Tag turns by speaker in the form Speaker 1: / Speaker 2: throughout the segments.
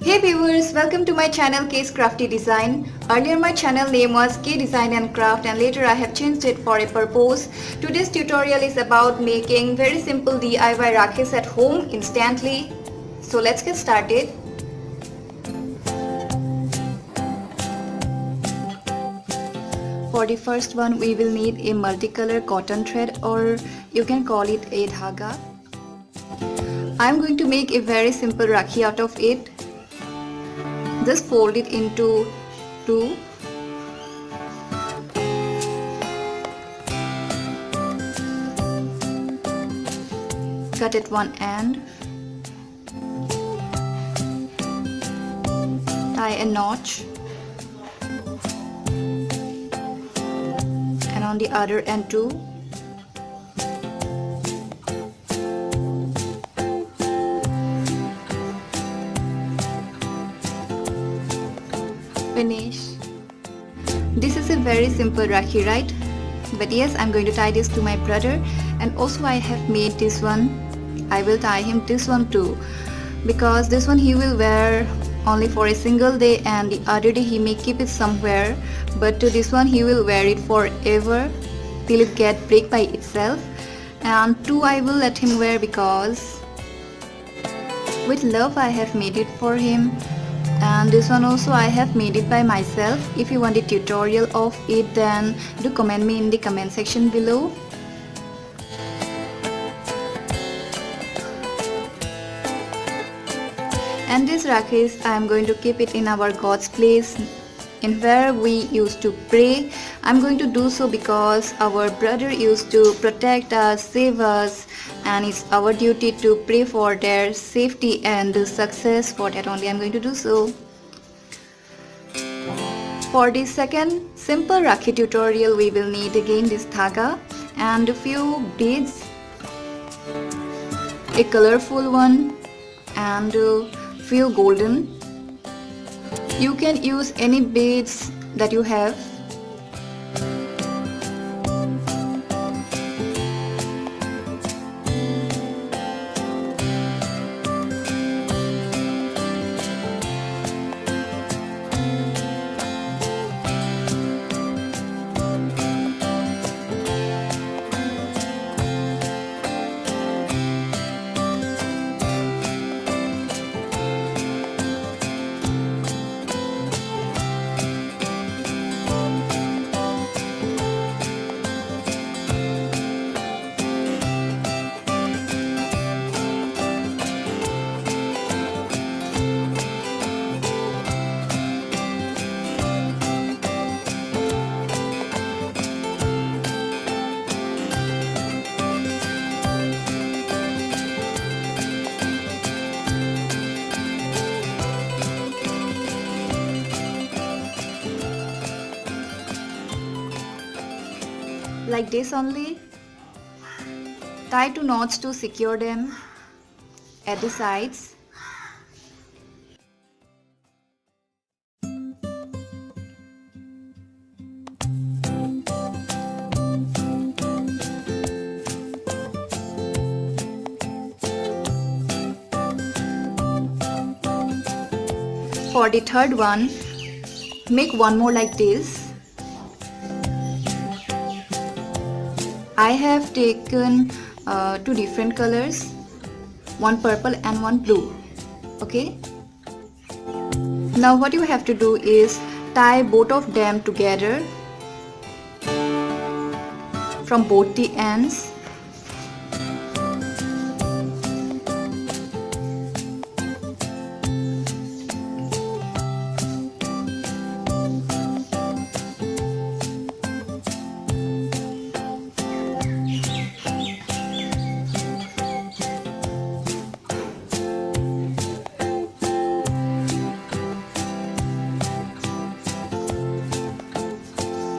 Speaker 1: Hey viewers, welcome to my channel K's Crafty Design. Earlier my channel name was K Design and Craft and later I have changed it for a purpose. Today's tutorial is about making very simple DIY Rakhis at home instantly. So let's get started. For the first one we will need a multicolor cotton thread, or you can call it a dhaga. I am going to make a very simple Rakhi out of it. Just fold it into two. Cut at one end. Tie a notch. And on the other end too. Finish. This is a very simple Rakhi, right? But yes, I'm going to tie this to my brother, and also I have made this one. I will tie him this one too, because this one he will wear only for a single day and the other day he may keep it somewhere, but to this one he will wear it forever till it get break by itself. And two I will let him wear because with love I have made it for him. And this one also I have made it by myself. If you want a tutorial of it, then do comment me in the comment section below. And this Rakhis, I am going to keep it in our God's place, in where we used to pray. I'm going to do so because our brother used to protect us, save us, and it's our duty to pray for their safety and success. For that only I'm going to do so. For the second simple Rakhi tutorial, we will need again this dhaga and a few beads, a colorful one and a few golden. You can use any beads that you have. Like this only. Tie two knots to secure them at the sides. For the third one, make one more like this. I have taken two different colors, one purple and one blue. Okay. Now what you have to do is tie both of them together from both the ends.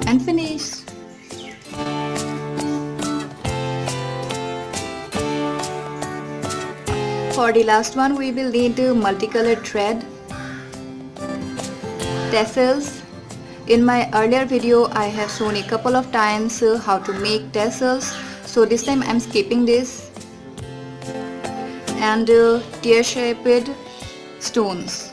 Speaker 1: And finish. For the last one we will need multicolored thread, tassels. In my earlier video I have shown a couple of times how to make tassels, so this time I am skipping this. And tear shaped stones.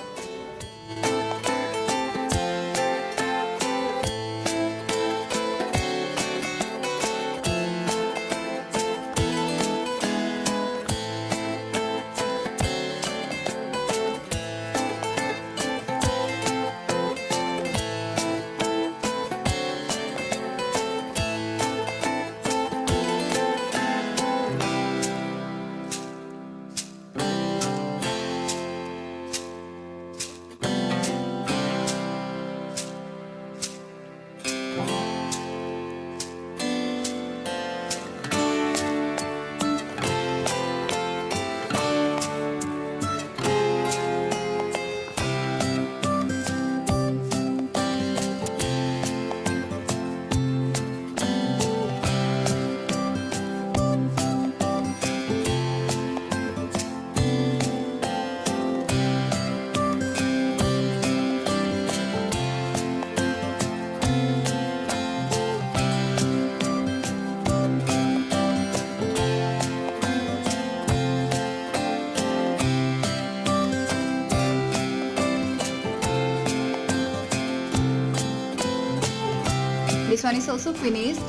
Speaker 1: this one is also finished.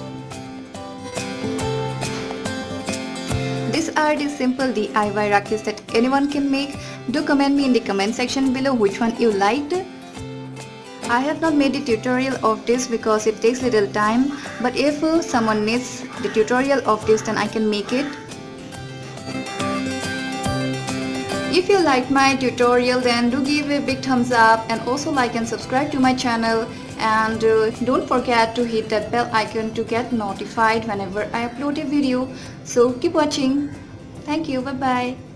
Speaker 1: These are the simple DIY Rakhis that anyone can make. Do comment me in the comment section below which one you liked. I have not made the tutorial of this because it takes little time, but if someone needs the tutorial of this, then I can make it. If you like my tutorial, then do give a big thumbs up and also like and subscribe to my channel, and don't forget to hit that bell icon to get notified whenever I upload a video. So keep watching. Thank you. Bye bye.